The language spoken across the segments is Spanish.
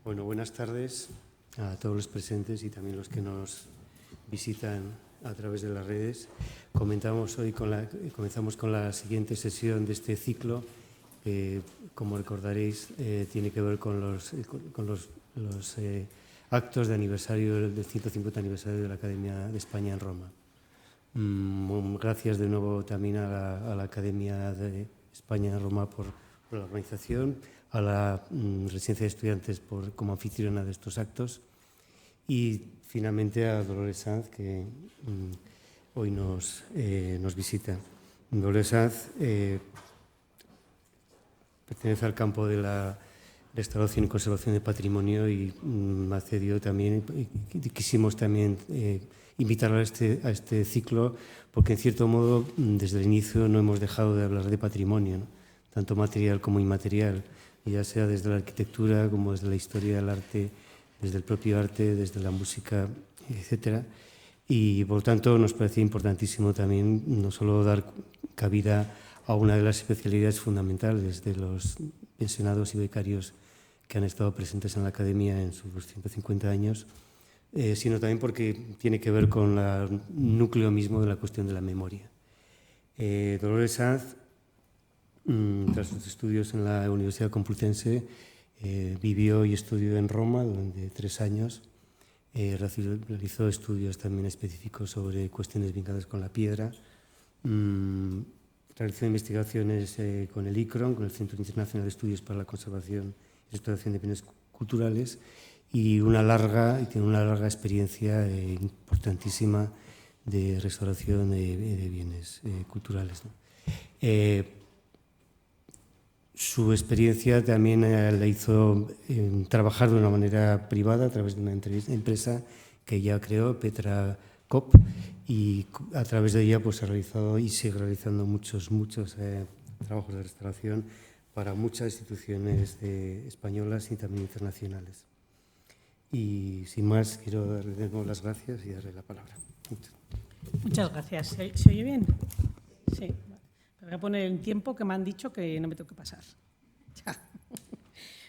Bueno, buenas tardes a todos los presentes y también los que nos visitan a través de las redes. Comenzamos con la siguiente sesión de este ciclo. Como recordaréis, tiene que ver con los actos de aniversario del 150 aniversario de la Academia de España en Roma. Gracias de nuevo también a la Academia de España en Roma por la organización, a la Residencia de Estudiantes como anfitriona de estos actos y finalmente a Dolores Sanz, que hoy nos visita. Dolores Sanz pertenece al campo de la restauración y conservación de patrimonio y me accedió también, quisimos también invitarla a este ciclo porque en cierto modo desde el inicio no hemos dejado de hablar de patrimonio, ¿no? Tanto material como inmaterial, ya sea desde la arquitectura como desde la historia del arte, desde el propio arte, desde la música, etcétera. Y por tanto nos parece importantísimo también no solo dar cabida a una de las especialidades fundamentales de los pensionados y becarios que han estado presentes en la Academia en sus 150 años, sino también porque tiene que ver con el núcleo mismo de la cuestión de la memoria. Dolores Sanz, tras sus estudios en la Universidad Complutense, vivió y estudió en Roma durante 3 años. Realizó estudios también específicos sobre cuestiones vinculadas con la piedra. Realizó investigaciones con el ICRON, con el Centro Internacional de Estudios para la Conservación y Restauración de Bienes Culturales, y tiene una larga experiencia importantísima de restauración de bienes culturales, ¿no? Su experiencia también la hizo trabajar de una manera privada a través de una empresa que ella creó, Petra Kopp, y a través de ella pues ha realizado y sigue realizando muchos trabajos de restauración para muchas instituciones españolas y también internacionales. Y sin más, quiero darle de nuevo las gracias y darle la palabra. Muchas gracias. ¿Se oye bien? Sí. Me voy a poner el tiempo que me han dicho que no me tengo que pasar. Ya.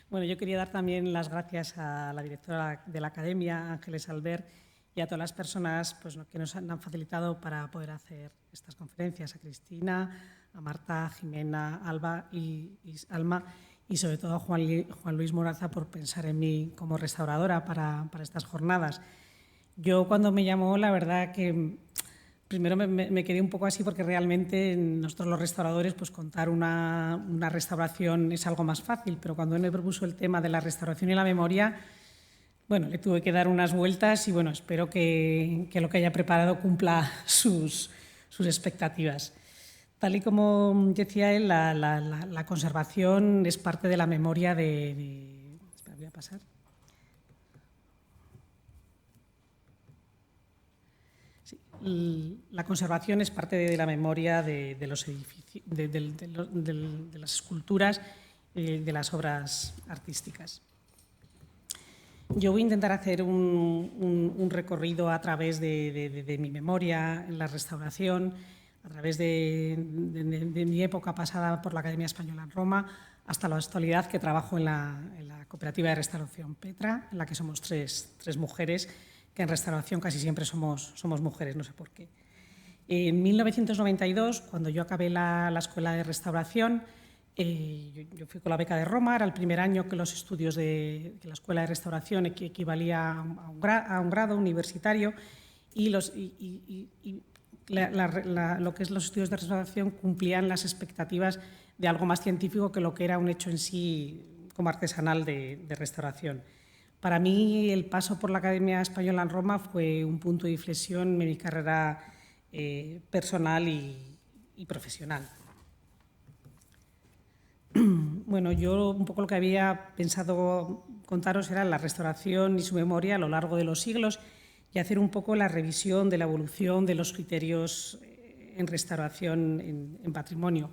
Bueno, yo quería dar también las gracias a la directora de la Academia, Ángeles Albert, y a todas las personas pues, que nos han facilitado para poder hacer estas conferencias, a Cristina, a Marta, a Jimena, Alba y Alma, y sobre todo a Juan Luis Moraza por pensar en mí como restauradora para estas jornadas. Yo cuando me llamó, la verdad que primero me quedé un poco así porque realmente nosotros los restauradores pues contar una restauración es algo más fácil, pero cuando él me propuso el tema de la restauración y la memoria, bueno, le tuve que dar unas vueltas y bueno, espero que lo que haya preparado cumpla sus expectativas. Tal y como decía él, la conservación es parte de la memoria Espera, voy a pasar. Sí, la conservación es parte de la memoria de los edificios, de las esculturas, de las obras artísticas. Yo voy a intentar hacer un recorrido a través de mi memoria en la restauración, a través de mi época pasada por la Academia Española en Roma, hasta la actualidad que trabajo en la Cooperativa de Restauración Petra, en la que somos tres mujeres, que en restauración casi siempre somos mujeres, no sé por qué. En 1992, cuando yo acabé la escuela de restauración, yo fui con la beca de Roma, era el primer año que los estudios de la escuela de restauración equivalía a un grado universitario y lo que es los estudios de restauración cumplían las expectativas de algo más científico que lo que era un hecho en sí como artesanal de restauración. Para mí, el paso por la Academia Española en Roma fue un punto de inflexión en mi carrera personal y profesional. Bueno, yo un poco lo que había pensado contaros era la restauración y su memoria a lo largo de los siglos y hacer un poco la revisión de la evolución de los criterios en restauración en patrimonio.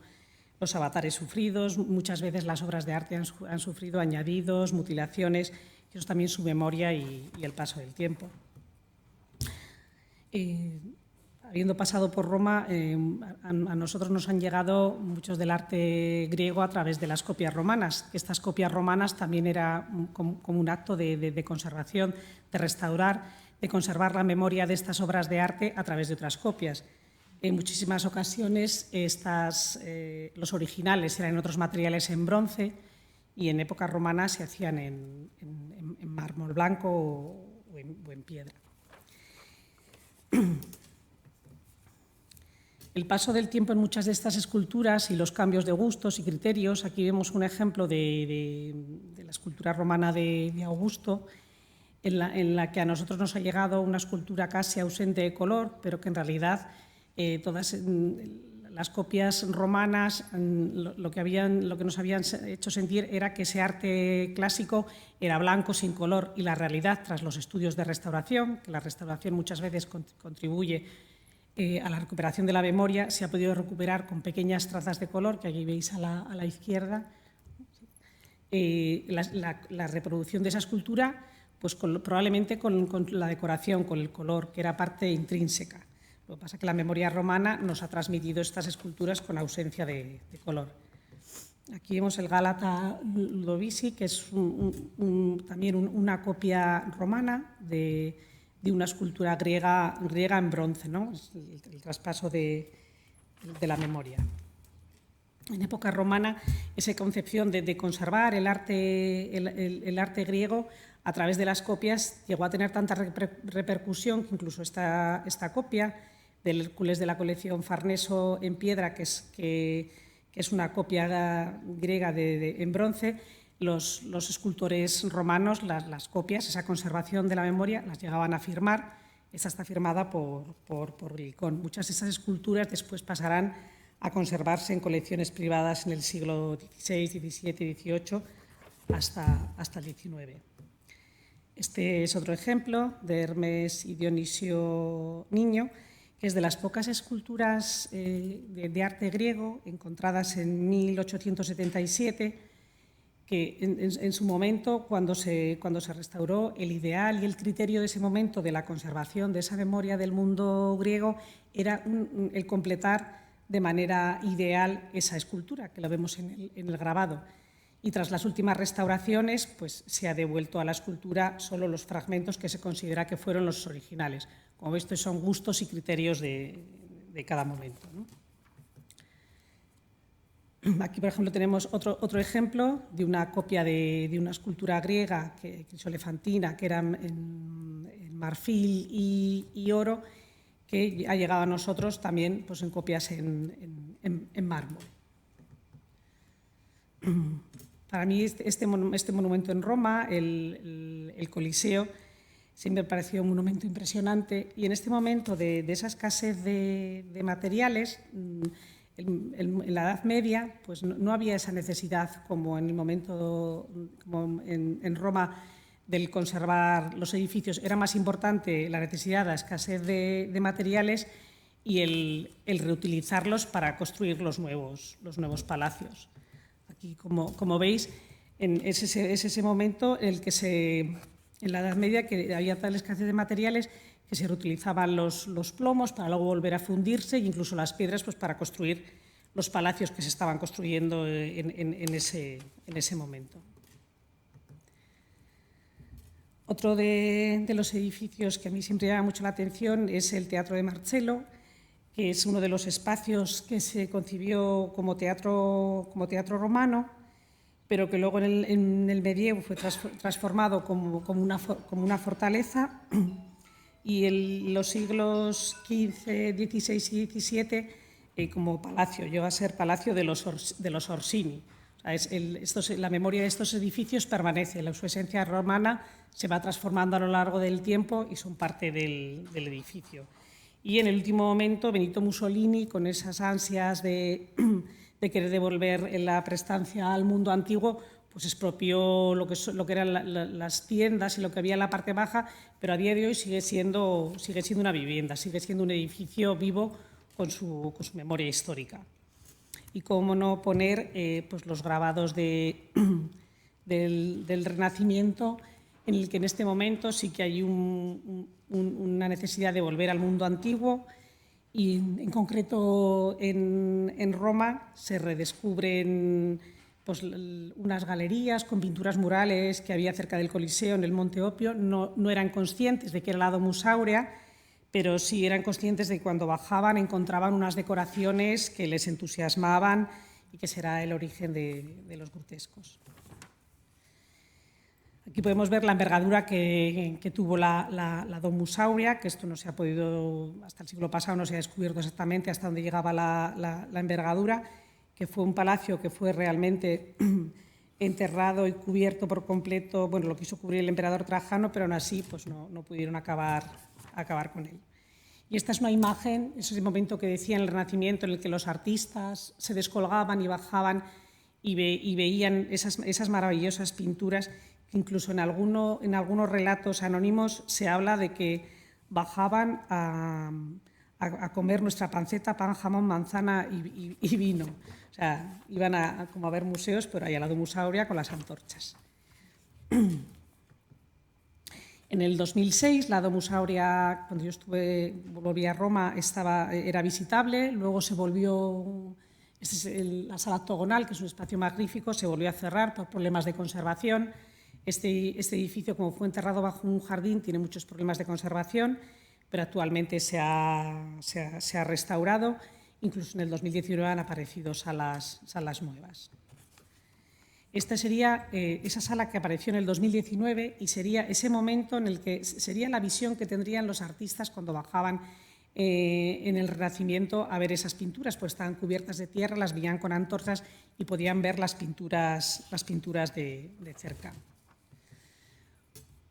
Los avatares sufridos, muchas veces las obras de arte han sufrido añadidos, mutilaciones, eso es también su memoria y el paso del tiempo. habiendo pasado por Roma, a nosotros nos han llegado muchos del arte griego a través de las copias romanas. Estas copias romanas también era como un acto de conservación, de restaurar, de conservar la memoria de estas obras de arte a través de otras copias. En muchísimas ocasiones los originales eran en otros materiales en bronce y en época romana se hacían en mármol blanco o en piedra. El paso del tiempo en muchas de estas esculturas y los cambios de gustos y criterios, aquí vemos un ejemplo de la escultura romana de Augusto, en la que a nosotros nos ha llegado una escultura casi ausente de color, pero que en realidad todas las copias romanas lo que nos habían hecho sentir era que ese arte clásico era blanco, sin color, y la realidad, tras los estudios de restauración, que la restauración muchas veces contribuye a la recuperación de la memoria, se ha podido recuperar con pequeñas trazas de color, que aquí veis a la izquierda, la reproducción de esa escultura, pues probablemente con la decoración, con el color, que era parte intrínseca. Lo que pasa es que la memoria romana nos ha transmitido estas esculturas con ausencia de color. Aquí vemos el Gálata Ludovisi, que es también una copia romana de una escultura griega en bronce, ¿no? Es el traspaso de la memoria. En época romana, esa concepción de conservar el arte griego a través de las copias llegó a tener tanta repercusión que incluso esta copia del Hércules de la colección Farneso en piedra, que es una copia griega en bronce, los escultores romanos, las copias, esa conservación de la memoria, las llegaban a firmar. Esta está firmada por Glicón. Muchas de esas esculturas después pasarán a conservarse en colecciones privadas en el siglo XVI, XVII y XVIII hasta el XIX. Este es otro ejemplo de Hermes y Dionisio Niño, que es de las pocas esculturas de arte griego encontradas en 1877, que en su momento, cuando se restauró, el ideal y el criterio de ese momento de la conservación de esa memoria del mundo griego era el completar de manera ideal esa escultura, que lo vemos en el grabado. Y tras las últimas restauraciones, pues se ha devuelto a la escultura solo los fragmentos que se considera que fueron los originales. Como veis, estos son gustos y criterios de cada momento, ¿no? Aquí, por ejemplo, tenemos otro ejemplo de una copia de una escultura griega, crisolefantina, que era en marfil y oro, que ha llegado a nosotros también pues, en copias en mármol. Para mí este monumento en Roma, el Coliseo, siempre me pareció un monumento impresionante, y en este momento de esa escasez de materiales, en la Edad Media pues no había esa necesidad como en el momento como en Roma del conservar los edificios. Era más importante la necesidad, la escasez de materiales y el reutilizarlos para construir los nuevos palacios. Aquí, como veis, es ese momento en el que en la Edad Media, que había tal escasez de materiales que se reutilizaban los plomos para luego volver a fundirse, e incluso las piedras pues, para construir los palacios que se estaban construyendo en ese momento. Otro de los edificios que a mí siempre llama mucho la atención es el Teatro de Marcello, que es uno de los espacios que se concibió como teatro romano, pero que luego en el medievo fue transformado como una fortaleza, y en los siglos XV, XVI y XVII como palacio. Llegó a ser palacio de los Orsini. O sea, la memoria de estos edificios permanece, su esencia romana se va transformando a lo largo del tiempo y son parte del edificio. Y en el último momento, Benito Mussolini, con esas ansias de querer devolver la prestancia al mundo antiguo, pues expropió lo que eran las tiendas y lo que había en la parte baja, pero a día de hoy sigue siendo una vivienda, sigue siendo un edificio vivo con su memoria histórica. Y cómo no poner pues los grabados del Renacimiento, en el que en este momento sí que hay una necesidad de volver al mundo antiguo Y en concreto en Roma se redescubren pues, unas galerías con pinturas murales que había cerca del Coliseo, en el Monte Opio. No eran conscientes de que era la Domus Aurea, pero sí eran conscientes de que cuando bajaban encontraban unas decoraciones que les entusiasmaban y que será el origen de los grutescos. Aquí podemos ver la envergadura que tuvo la Domus Aurea, que esto no se ha podido, hasta el siglo pasado no se ha descubierto exactamente hasta dónde llegaba la envergadura, que fue un palacio que fue realmente enterrado y cubierto por completo. Bueno, lo quiso cubrir el emperador Trajano, pero aún así pues no pudieron acabar con él. Y esta es una imagen, es ese momento que decía en el Renacimiento, en el que los artistas se descolgaban y bajaban y veían esas maravillosas pinturas. Incluso en algunos relatos anónimos se habla de que bajaban a comer nuestra panceta, pan, jamón, manzana y vino. O sea, iban como a ver museos, pero ahí a la Domus Aurea con las antorchas. En el 2006, la Domus Aurea, cuando yo volví a Roma, era visitable. Luego se volvió, la sala octogonal, que es un espacio magnífico, se volvió a cerrar por problemas de conservación. Este edificio, como fue enterrado bajo un jardín, tiene muchos problemas de conservación, pero actualmente se ha restaurado. Incluso en el 2019 han aparecido salas nuevas. Esta sería esa sala que apareció en el 2019 y sería ese momento en el que sería la visión que tendrían los artistas cuando bajaban en el Renacimiento a ver esas pinturas, pues estaban cubiertas de tierra, las veían con antorchas y podían ver las pinturas de cerca.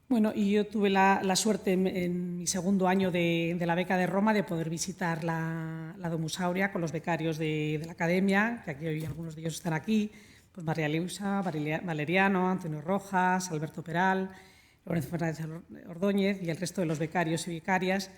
Bueno, y yo tuve la suerte en mi segundo año de la beca de Roma de poder visitar la Domus Aurea con los becarios de la Academia, que aquí hoy algunos de ellos están aquí, pues María Luisa, Valeriano, Antonio Rojas, Alberto Peral, Lorenzo Fernández Ordóñez y el resto de los becarios y becarias,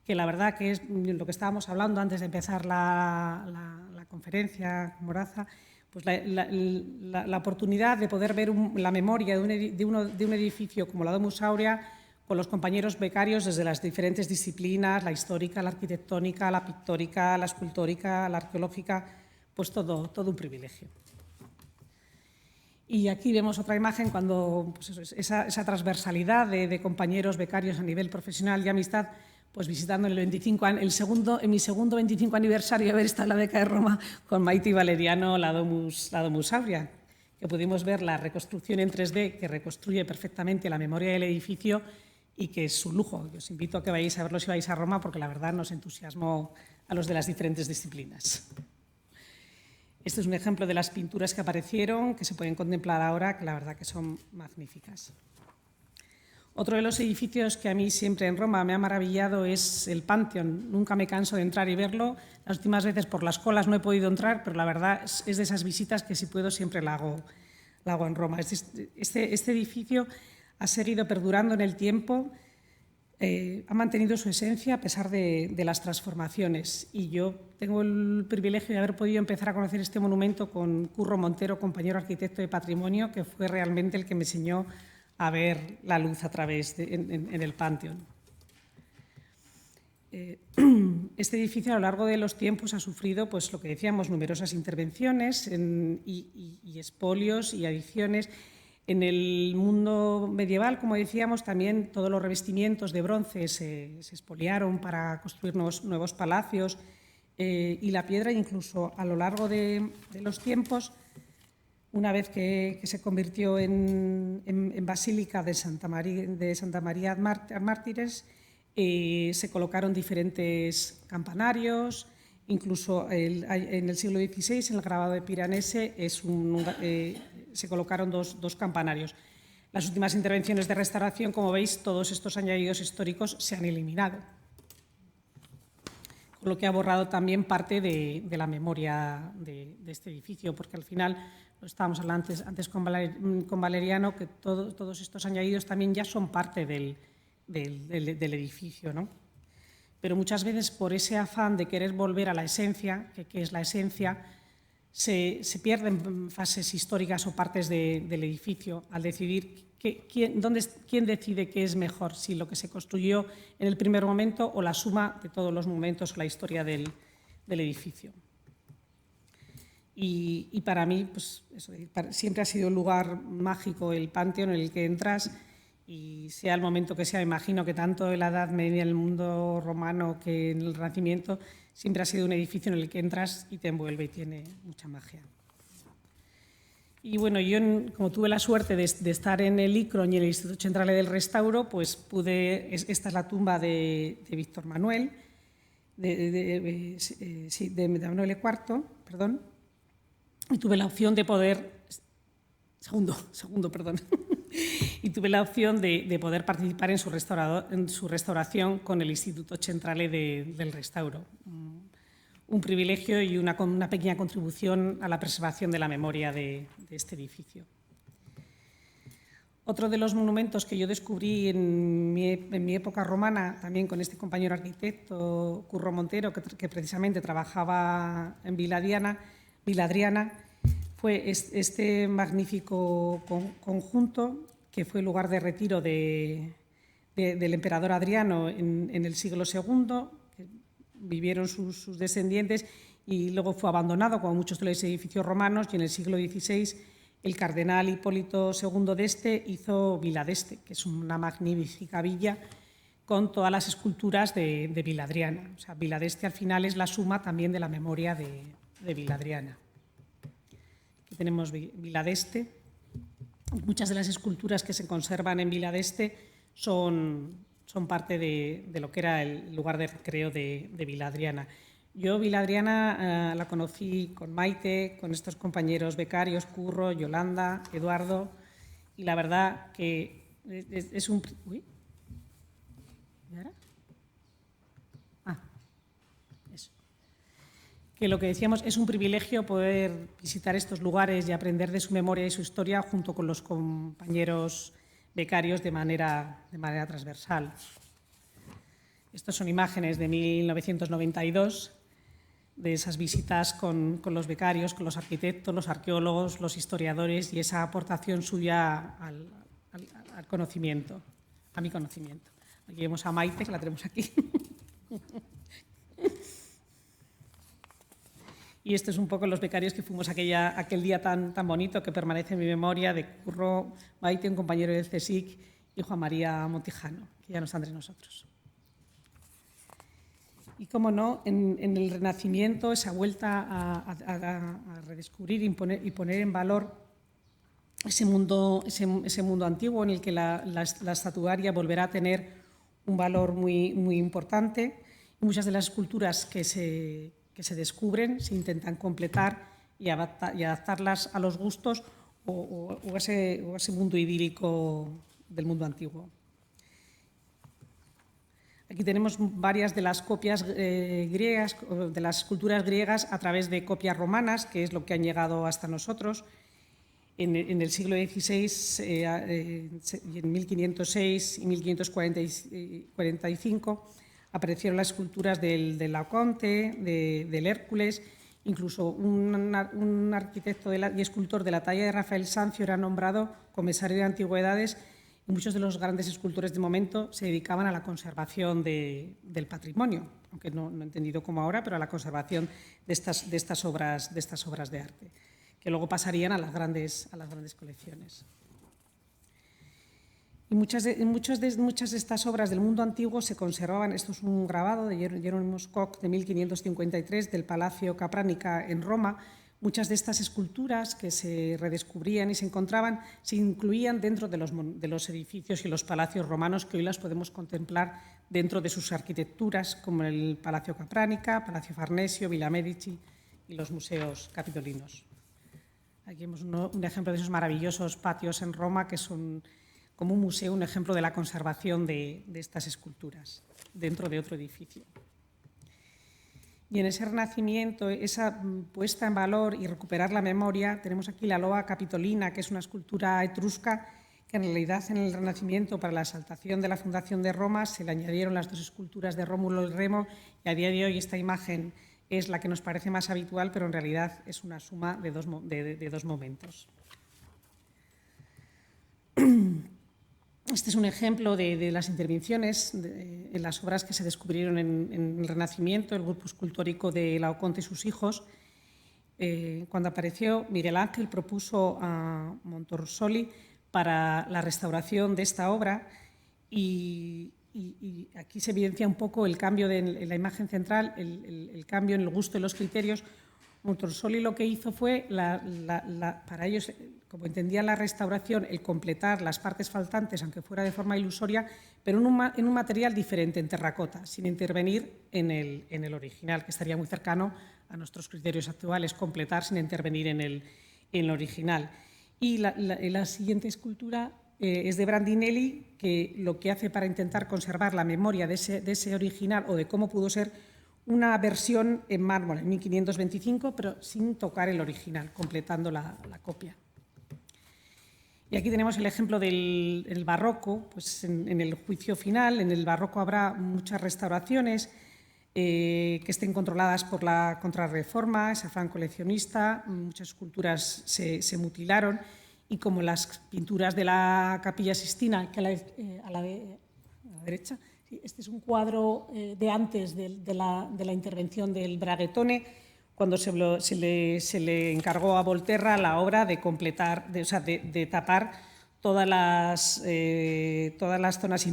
que la verdad que es lo que estábamos hablando antes de empezar la conferencia con Moraza, pues la oportunidad de poder ver la memoria de un edificio como la Domus Aurea con los compañeros becarios desde las diferentes disciplinas, la histórica, la arquitectónica, la pictórica, la escultórica, la arqueológica, pues todo un privilegio. Y aquí vemos otra imagen cuando pues esa transversalidad de compañeros becarios a nivel profesional y amistad, pues visitando en mi segundo 25 aniversario de haber estado en la beca de Roma con Maite y Valeriano la Domus Aurea, que pudimos ver la reconstrucción en 3D que reconstruye perfectamente la memoria del edificio y que es un lujo. Os invito a que vayáis a verlo si vais a Roma porque la verdad nos entusiasmó a los de las diferentes disciplinas. Este es un ejemplo de las pinturas que aparecieron, que se pueden contemplar ahora, que la verdad que son magníficas. Otro de los edificios que a mí siempre en Roma me ha maravillado es el Pantheon. Nunca me canso de entrar y verlo. Las últimas veces por las colas no he podido entrar, pero la verdad es de esas visitas que si puedo siempre la hago en Roma. Este edificio ha seguido perdurando en el tiempo, ha mantenido su esencia a pesar de las transformaciones. Y yo tengo el privilegio de haber podido empezar a conocer este monumento con Curro Montero, compañero arquitecto de patrimonio, que fue realmente el que me enseñó a ver la luz a través en el Pantheon. Este edificio a lo largo de los tiempos ha sufrido, pues lo que decíamos, numerosas intervenciones y expolios y adiciones. En el mundo medieval, como decíamos, también todos los revestimientos de bronce se expoliaron para construir nuevos palacios y la piedra, incluso a lo largo de los tiempos, una vez que se convirtió en Basílica de Santa María Mártires, se colocaron diferentes campanarios, incluso en el siglo XVI, en el grabado de Piranesi, se colocaron dos campanarios. Las últimas intervenciones de restauración, como veis, todos estos añadidos históricos se han eliminado, con lo que ha borrado también parte de la memoria de este edificio, porque al final, lo estábamos hablando antes con Valeriano, que todos estos añadidos también ya son parte del edificio, ¿no? Pero muchas veces por ese afán de querer volver a la esencia, que es la esencia, se pierden fases históricas o partes del edificio al decidir ¿quién decide qué es mejor? Si lo que se construyó en el primer momento o la suma de todos los momentos, la historia del edificio. Y para mí, pues eso, siempre ha sido un lugar mágico el Panteón en el que entras y sea el momento que sea, imagino que tanto en la Edad Media, en el mundo romano que en el Renacimiento, siempre ha sido un edificio en el que entras y te envuelve y tiene mucha magia. Y bueno, yo como tuve la suerte de estar en el ICRON y en el Instituto Centrale del Restauro, pues esta es la tumba de Víctor Manuel, de Manuel IV, perdón, y tuve la opción de poder, y tuve la opción de poder participar en su restauración con el Instituto Centrale del Restauro. Un privilegio y una pequeña contribución a la preservación de la memoria de este edificio. Otro de los monumentos que yo descubrí en mi época romana, también con este compañero arquitecto, Curro Montero, que precisamente trabajaba en Viladriana, fue este magnífico conjunto que fue lugar de retiro del emperador Adriano en el siglo II, vivieron sus descendientes y luego fue abandonado, como muchos de los edificios romanos, y en el siglo XVI el cardenal Hipólito II d'Este hizo Vila d'Este, que es una magnífica villa con todas las esculturas de Viladriana. O sea, Vila d'Este al final es la suma también de la memoria de Viladriana. Aquí tenemos Vila d'Este. Muchas de las esculturas que se conservan en Vila d'Este son parte de lo que era el lugar de recreo de Viladriana. Yo Viladriana la conocí con Maite, con estos compañeros becarios, Curro, Yolanda, Eduardo, y la verdad que es un... Uy. ¿Y ahora? Eso. Que lo que decíamos, es un privilegio poder visitar estos lugares y aprender de su memoria y su historia junto con los compañeros becarios de manera transversal. Estas son imágenes de 1992, de esas visitas con los becarios, con los arquitectos, los arqueólogos, los historiadores y esa aportación suya al conocimiento, a mi conocimiento. Aquí vemos a Maite, que la tenemos aquí. Y esto es un poco los becarios que fuimos aquel día tan bonito que permanece en mi memoria, de Curro, Maite, un compañero del CSIC, y Juan María Montijano, que ya no está entre nosotros. Y cómo no, en el Renacimiento, esa vuelta a redescubrir y poner en valor ese mundo antiguo en el que la estatuaria volverá a tener un valor muy importante. Y muchas de las esculturas que se descubren se intentan completar y adaptarlas a los gustos o a ese mundo idílico del mundo antiguo. Aquí tenemos varias de las copias griegas, de las esculturas griegas a través de copias romanas, que es lo que han llegado hasta nosotros. En el siglo XVI, en 1506 y 1545, aparecieron las esculturas del Laoconte, del Hércules. Incluso un arquitecto y escultor de la talla de Rafael Sanzio era nombrado comisario de antigüedades, y muchos de los grandes escultores de momento se dedicaban a la conservación del patrimonio, aunque no entendido como ahora, pero a la conservación de estas obras de arte, que luego pasarían a las grandes colecciones. Y muchas de estas obras del mundo antiguo se conservaban. Esto es un grabado de Jerónimo Koch de 1553 del Palacio Capranica en Roma. Muchas de estas esculturas que se redescubrían y se encontraban se incluían dentro de los edificios y los palacios romanos que hoy las podemos contemplar dentro de sus arquitecturas, como el Palacio Capranica, Palacio Farnesio, Villa Medici y los museos capitolinos. Aquí vemos un ejemplo de esos maravillosos patios en Roma que son como un museo, un ejemplo de la conservación de estas esculturas dentro de otro edificio. Y en ese renacimiento, esa puesta en valor y recuperar la memoria, tenemos aquí la loa capitolina, que es una escultura etrusca que en realidad en el Renacimiento, para la exaltación de la fundación de Roma, se le añadieron las dos esculturas de Rómulo y Remo, y a día de hoy esta imagen es la que nos parece más habitual, pero en realidad es una suma de dos momentos. Este es un ejemplo de las intervenciones en las obras que se descubrieron en el Renacimiento, el grupo escultórico de Laoconte y sus hijos. Cuando apareció, Miguel Ángel propuso a Montorsoli para la restauración de esta obra y aquí se evidencia un poco el cambio en la imagen central, el cambio en el gusto de los criterios. Montorsoli lo que hizo fue, para ellos, como entendían la restauración, el completar las partes faltantes, aunque fuera de forma ilusoria, pero en un material diferente, en terracota, sin intervenir en el original, que estaría muy cercano a nuestros criterios actuales, completar sin intervenir en el original. Y la siguiente escultura es de Brandinelli, que lo que hace para intentar conservar la memoria de ese original o de cómo pudo ser una versión en mármol en 1525, pero sin tocar el original, completando la copia. Y aquí tenemos el ejemplo del barroco. Pues en el juicio final, en el barroco habrá muchas restauraciones que estén controladas por la Contrarreforma, ese afán coleccionista, muchas esculturas se mutilaron y como las pinturas de la Capilla Sixtina, que a la derecha, este es un cuadro de antes de la intervención del Braguetone, cuando se le encargó a Volterra la obra de completar, de tapar todas las zonas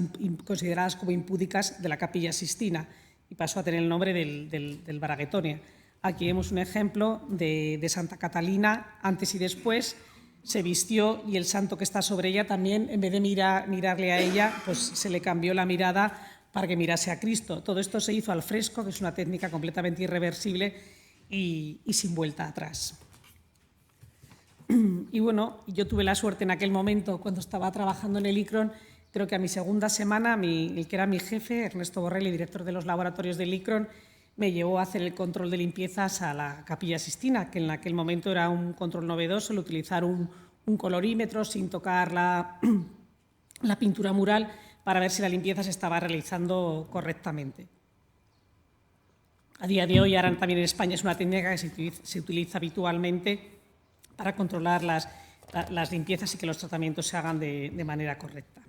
consideradas como impúdicas de la Capilla Sixtina y pasó a tener el nombre del Braguetone. Aquí vemos un ejemplo de Santa Catalina antes y después. Se vistió y el santo que está sobre ella también, en vez de mirarle a ella, pues se le cambió la mirada para que mirase a Cristo. Todo esto se hizo al fresco, que es una técnica completamente irreversible y sin vuelta atrás. Y bueno, yo tuve la suerte en aquel momento, cuando estaba trabajando en el ICRON, creo que a mi segunda semana, el que era mi jefe, Ernesto Borrell, director de los laboratorios del ICRON, me llevó a hacer el control de limpiezas a la Capilla Sixtina, que en aquel momento era un control novedoso, el utilizar un colorímetro sin tocar la pintura mural para ver si la limpieza se estaba realizando correctamente. A día de hoy, ahora también en España, es una técnica que se utiliza habitualmente para controlar las limpiezas y que los tratamientos se hagan de manera correcta.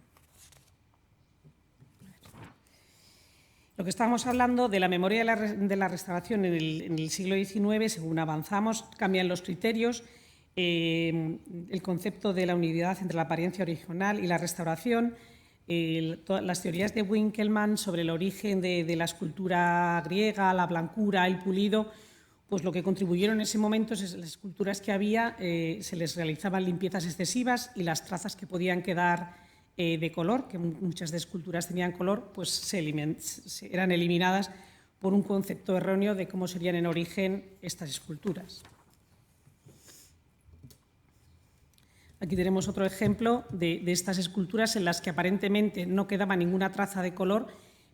Lo que estábamos hablando de la memoria de la restauración en el siglo XIX, según avanzamos, cambian los criterios, el concepto de la unidad entre la apariencia original y la restauración, las teorías de Winkelmann sobre el origen de la escultura griega, la blancura, el pulido, pues lo que contribuyeron en ese momento es las esculturas que había, se les realizaban limpiezas excesivas y las trazas que podían quedar de color, que muchas de esculturas tenían color, pues eran eliminadas por un concepto erróneo de cómo serían en origen estas esculturas. Aquí tenemos otro ejemplo de estas esculturas en las que aparentemente no quedaba ninguna traza de color,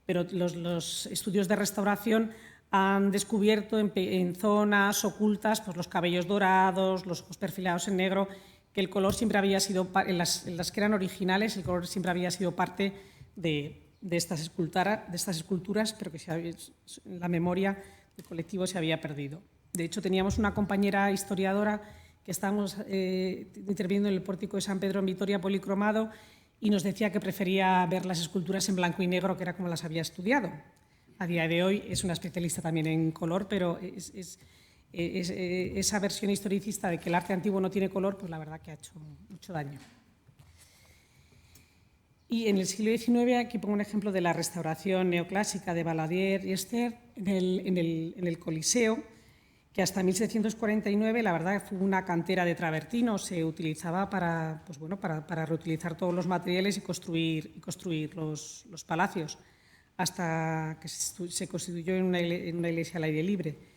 pero los estudios de restauración han descubierto en zonas ocultas pues, los cabellos dorados, los ojos perfilados en negro, que el color siempre había sido, en las que eran originales, el color siempre había sido parte de estas esculturas, pero que la memoria del colectivo se había perdido. De hecho, teníamos una compañera historiadora que estábamos interviniendo en el pórtico de San Pedro en Vitoria policromado y nos decía que prefería ver las esculturas en blanco y negro, que era como las había estudiado. A día de hoy es una especialista también en color, pero esa versión historicista de que el arte antiguo no tiene color, pues la verdad que ha hecho mucho daño. Y en el siglo XIX, aquí pongo un ejemplo de la restauración neoclásica de Valadier y Ester en el Coliseo, que hasta 1749, la verdad, fue una cantera de travertino, se utilizaba para reutilizar todos los materiales y construir los palacios, hasta que se constituyó en una iglesia al aire libre.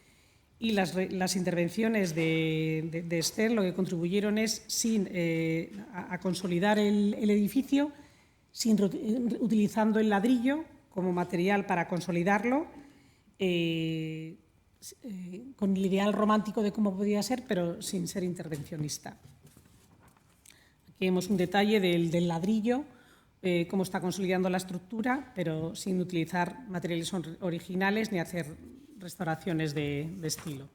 Y las intervenciones de Ester lo que contribuyeron es a consolidar el edificio, utilizando el ladrillo como material para consolidarlo, con el ideal romántico de cómo podía ser, pero sin ser intervencionista. Aquí vemos un detalle del ladrillo, cómo está consolidando la estructura, pero sin utilizar materiales originales ni hacer restauraciones de estilo.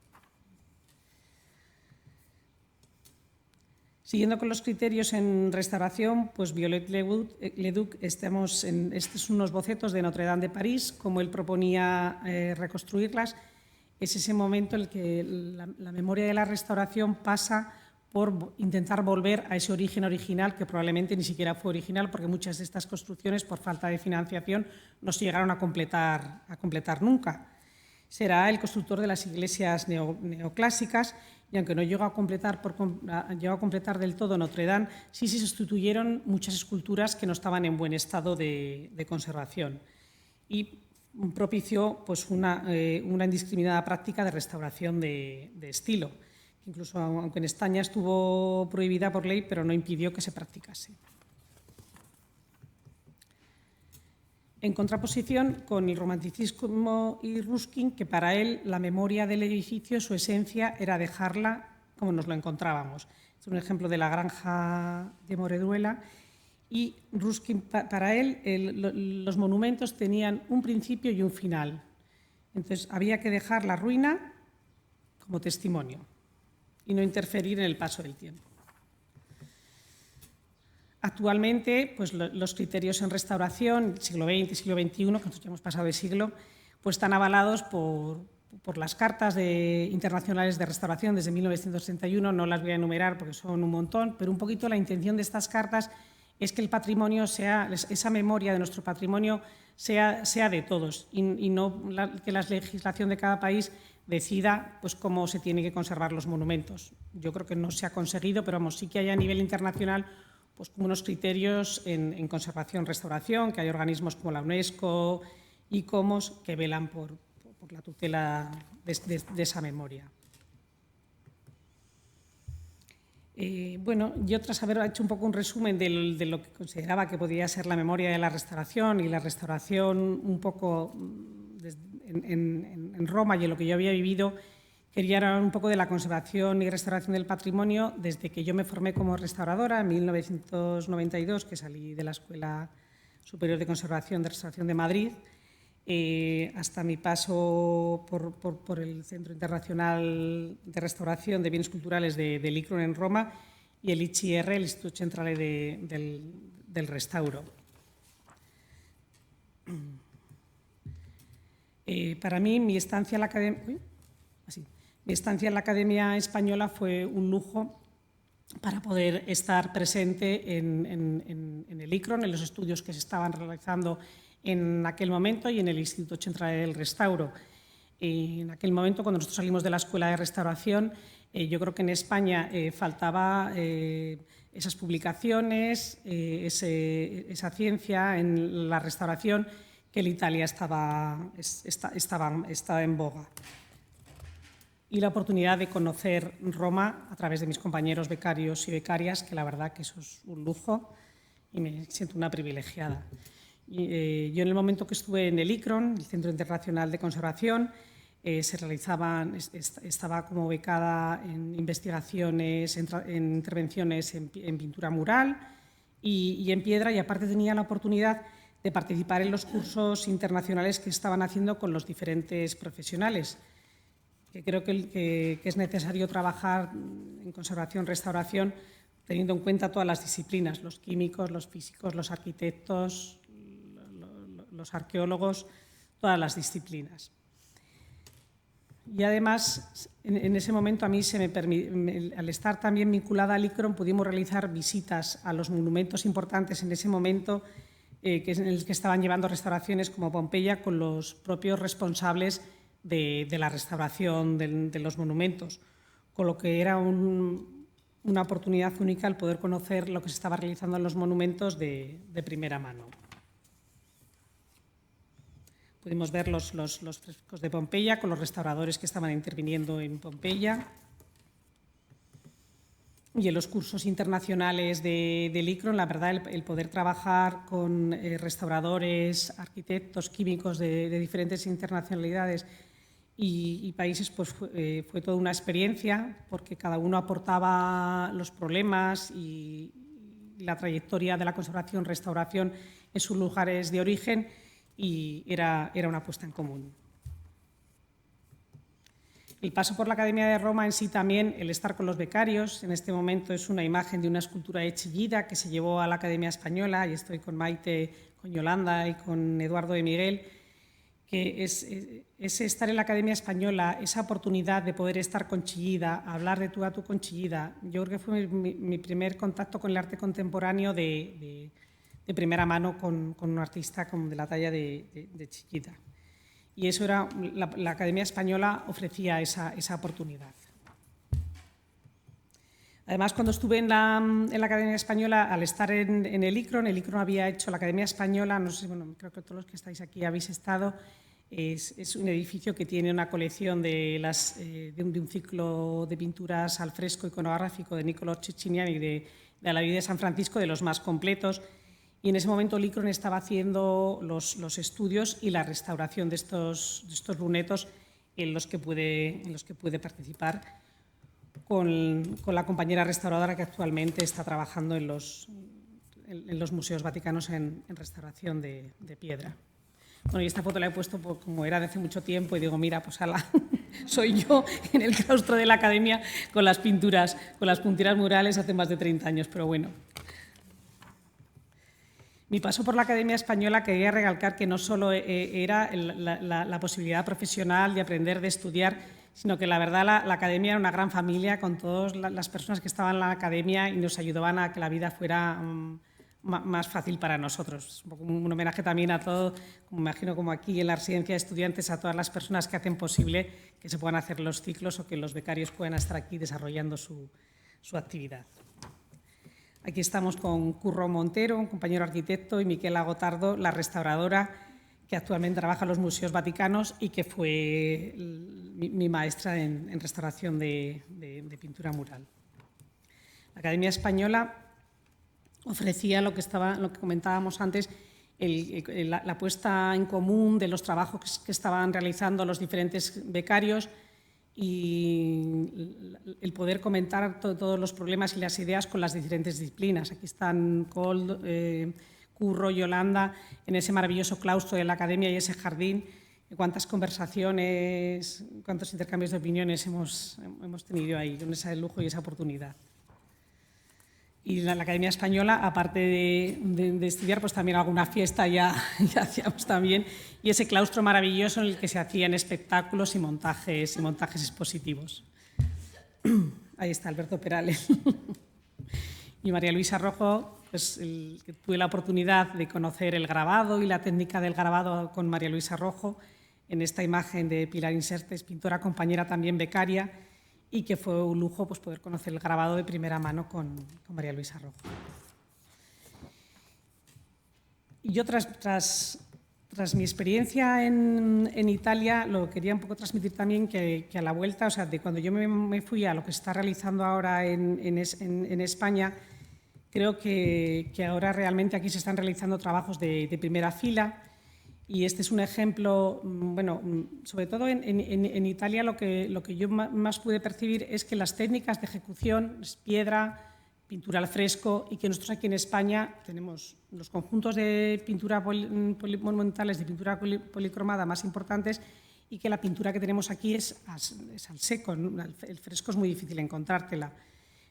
Siguiendo con los criterios en restauración, pues Viollet Leduc, estos son unos bocetos de Notre Dame de París, como él proponía reconstruirlas. Es ese momento en el que la memoria de la restauración pasa por intentar volver a ese origen original, que probablemente ni siquiera fue original, porque muchas de estas construcciones, por falta de financiación, no se llegaron a completar nunca. Será el constructor de las iglesias neoclásicas, y aunque no llegó a completar del todo Notre Dame, sí se sustituyeron muchas esculturas que no estaban en buen estado de conservación, y propició pues, una indiscriminada práctica de restauración de estilo, que incluso aunque en España estuvo prohibida por ley, pero no impidió que se practicase. En contraposición con el romanticismo y Ruskin, que para él la memoria del edificio, su esencia, era dejarla como nos lo encontrábamos. Es un ejemplo de la granja de Moreduela. Y Ruskin, para él, los monumentos tenían un principio y un final. Entonces, había que dejar la ruina como testimonio y no interferir en el paso del tiempo. Actualmente, pues, los criterios en restauración, siglo XX y siglo XXI, que nosotros ya hemos pasado de siglo, pues, están avalados por las cartas internacionales de restauración desde 1961. No las voy a enumerar porque son un montón, pero un poquito la intención de estas cartas es que el patrimonio esa memoria de nuestro patrimonio sea de todos y no que la legislación de cada país decida pues, cómo se tienen que conservar los monumentos. Yo creo que no se ha conseguido, pero vamos, sí que hay a nivel internacional pues, como unos criterios en conservación-restauración, que hay organismos como la UNESCO y COMOS que velan por la tutela de esa memoria. Bueno, yo tras haber hecho un poco un resumen de lo que consideraba que podía ser la memoria de la restauración y la restauración un poco en Roma y en lo que yo había vivido, quería hablar un poco de la conservación y restauración del patrimonio desde que yo me formé como restauradora en 1992, que salí de la Escuela Superior de Conservación de Restauración de Madrid, hasta mi paso por el Centro Internacional de Restauración de Bienes Culturales del ICRON en Roma y el ICR, el Instituto Centrale del Restauro. Para mí, mi estancia en la Academia Española fue un lujo para poder estar presente en el ICRON, en los estudios que se estaban realizando en aquel momento y en el Instituto Centrale del Restauro. En aquel momento, cuando nosotros salimos de la Escuela de Restauración, yo creo que en España faltaba esas publicaciones, esa ciencia en la restauración que en Italia estaba en boga. Y la oportunidad de conocer Roma a través de mis compañeros becarios y becarias, que la verdad que eso es un lujo y me siento una privilegiada. Yo en el momento que estuve en el ICRON, el Centro Internacional de Conservación, estaba como becada en investigaciones, en intervenciones en pintura mural y en piedra, y aparte tenía la oportunidad de participar en los cursos internacionales que estaban haciendo con los diferentes profesionales. Que creo que es necesario trabajar en conservación-restauración teniendo en cuenta todas las disciplinas, los químicos, los físicos, los arquitectos, los arqueólogos, todas las disciplinas. Y además, en ese momento a mí al estar también vinculada al ICRON, pudimos realizar visitas a los monumentos importantes en ese momento en el que estaban llevando restauraciones como Pompeya con los propios responsables de la restauración de los monumentos, con lo que era una oportunidad única el poder conocer lo que se estaba realizando en los monumentos de primera mano. Pudimos ver los frescos de Pompeya con los restauradores que estaban interviniendo en Pompeya. Y en los cursos internacionales del ICRON, la verdad, el poder trabajar con restauradores, arquitectos, químicos de diferentes internacionalidades y países, pues fue toda una experiencia, porque cada uno aportaba los problemas y la trayectoria de la conservación-restauración en sus lugares de origen, y era una apuesta en común. El paso por la Academia de Roma en sí también, el estar con los becarios, en este momento es una imagen de una escultura de Chillida que se llevó a la Academia Española, y estoy con Maite, con Yolanda y con Eduardo de Miguel, que es estar en la Academia Española, esa oportunidad de poder estar con Chillida, hablar de tú a tú con Chillida. Yo creo que fue mi primer contacto con el arte contemporáneo de primera mano con un artista de la talla de Chillida. Y eso era, la Academia Española ofrecía esa oportunidad. Además, cuando estuve en la Academia Española, al estar en el ICRON había hecho la Academia Española, no sé, bueno, creo que todos los que estáis aquí habéis estado, es un edificio que tiene una colección de un ciclo de pinturas al fresco iconográfico de Niccolò Cecchiniani y de la vida de San Francisco, de los más completos. Y en ese momento el ICRON estaba haciendo los estudios y la restauración de estos lunetos en los que pude participar con la compañera restauradora que actualmente está trabajando en los museos vaticanos en restauración de piedra. Bueno, y esta foto la he puesto como era de hace mucho tiempo y digo, mira, pues ala, soy yo en el claustro de la Academia con las pinturas murales hace más de 30 años, pero bueno. Mi paso por la Academia Española quería recalcar que no solo era la posibilidad profesional de aprender, de estudiar, sino que la verdad la Academia era una gran familia con todas las personas que estaban en la Academia y nos ayudaban a que la vida fuera más fácil para nosotros. Un homenaje también a todo, como me imagino como aquí en la residencia de estudiantes, a todas las personas que hacen posible que se puedan hacer los ciclos o que los becarios puedan estar aquí desarrollando su actividad. Aquí estamos con Curro Montero, un compañero arquitecto, y Miquela Gotardo, la restauradora que actualmente trabaja en los museos vaticanos y que fue mi maestra en restauración de pintura mural. La Academia Española ofrecía lo que comentábamos antes, la puesta en común de los trabajos que estaban realizando los diferentes becarios y el poder comentar todos los problemas y las ideas con las diferentes disciplinas. Aquí están Curro, Yolanda, en ese maravilloso claustro de la Academia y ese jardín. Cuántas conversaciones, cuántos intercambios de opiniones hemos tenido ahí, con ese lujo y esa oportunidad. Y la Academia Española, aparte de estudiar, pues también alguna fiesta ya hacíamos también, y ese claustro maravilloso en el que se hacían espectáculos y montajes expositivos. Ahí está Alberto Perales. Y María Luisa Rojo, pues que tuve la oportunidad de conocer el grabado y la técnica del grabado con María Luisa Rojo en esta imagen de Pilar Insertes, pintora compañera también becaria, y que fue un lujo pues, poder conocer el grabado de primera mano con María Luisa Rojo. Y yo, tras mi experiencia en Italia, lo quería un poco transmitir también que a la vuelta, o sea, de cuando yo me fui a lo que se está realizando ahora en España, creo que ahora realmente aquí se están realizando trabajos de primera fila. Y este es un ejemplo, bueno, sobre todo en Italia lo que yo más pude percibir es que las técnicas de ejecución, piedra, pintura al fresco, y que nosotros aquí en España tenemos los conjuntos de pintura monumentales, de pintura policromada más importantes, y que la pintura que tenemos aquí es al seco, ¿no? El fresco es muy difícil encontrártela.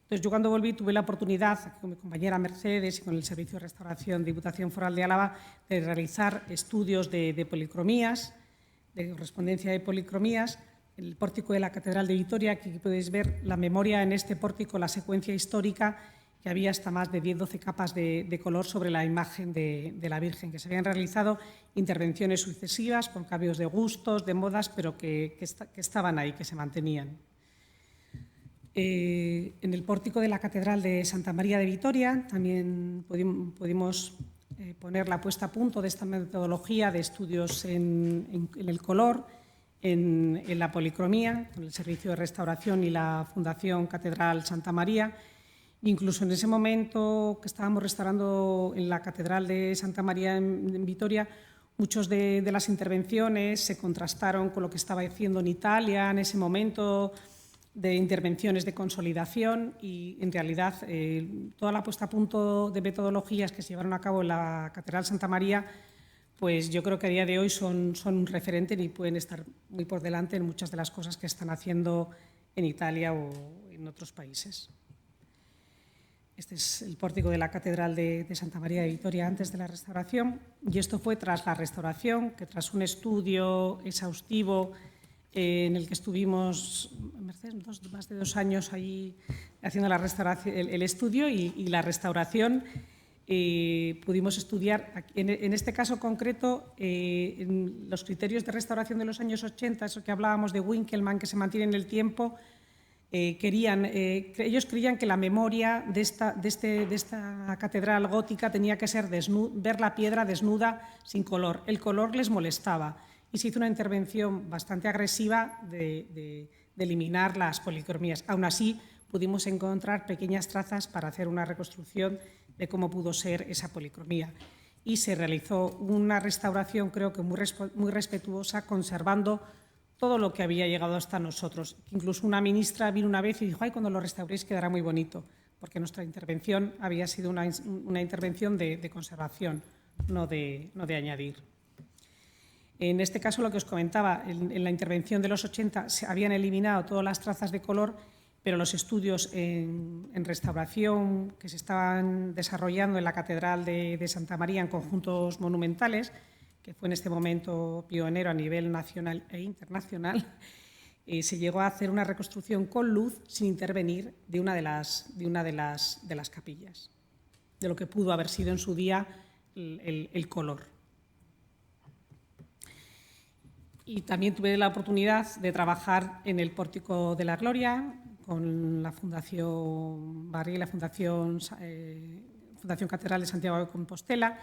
Entonces, yo cuando volví tuve la oportunidad, con mi compañera Mercedes y con el Servicio de Restauración de Diputación Foral de Álava, de realizar estudios de policromías, de correspondencia de policromías, en el pórtico de la Catedral de Vitoria. Aquí podéis ver la memoria en este pórtico, la secuencia histórica, que había hasta más de 10-12 capas de color sobre la imagen de la Virgen, que se habían realizado intervenciones sucesivas con cambios de gustos, de modas, pero que estaban ahí, que se mantenían. En el pórtico de la Catedral de Santa María de Vitoria también pudimos poner la puesta a punto de esta metodología de estudios en el color, en la policromía, con el Servicio de Restauración y la Fundación Catedral Santa María. Incluso en ese momento que estábamos restaurando en la Catedral de Santa María en Vitoria, muchas de las intervenciones se contrastaron con lo que estaba haciendo en Italia en ese momento, de intervenciones de consolidación, y en realidad toda la puesta a punto de metodologías que se llevaron a cabo en la Catedral Santa María pues yo creo que a día de hoy son un referente y pueden estar muy por delante en muchas de las cosas que están haciendo en Italia o en otros países. Este es el pórtico de la Catedral de Santa María de Vitoria antes de la restauración, y esto fue tras la restauración, que tras un estudio exhaustivo en el que estuvimos más de 2 años allí haciendo la restauración, el estudio y la restauración, pudimos estudiar, en este caso concreto, en los criterios de restauración de los años 80, eso que hablábamos de Winkelmann, que se mantiene en el tiempo. Ellos creían que la memoria de esta catedral gótica tenía que ser ver la piedra desnuda, sin color. El color les molestaba y se hizo una intervención bastante agresiva de eliminar las policromías. Aún así, pudimos encontrar pequeñas trazas para hacer una reconstrucción de cómo pudo ser esa policromía. Y se realizó una restauración, creo que muy respetuosa, conservando todo lo que había llegado hasta nosotros. Incluso una ministra vino una vez y dijo: ay, cuando lo restauréis quedará muy bonito, porque nuestra intervención había sido una intervención de conservación, no de añadir. En este caso, lo que os comentaba, en la intervención de los 80 se habían eliminado todas las trazas de color, pero los estudios en restauración que se estaban desarrollando en la Catedral de Santa María en conjuntos monumentales, que fue en este momento pionero a nivel nacional e internacional, se llegó a hacer una reconstrucción con luz sin intervenir de una de las capillas, de lo que pudo haber sido en su día el color. Y también tuve la oportunidad de trabajar en el Pórtico de la Gloria con la Fundación Barri y la Fundación Catedral de Santiago de Compostela,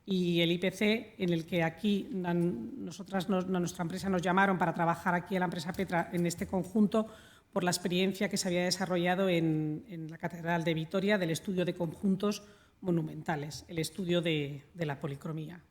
y el IPC, en el que aquí nuestra empresa nos llamaron para trabajar aquí en la empresa Petra en este conjunto por la experiencia que se había desarrollado en la Catedral de Vitoria del estudio de conjuntos monumentales, el estudio de la policromía.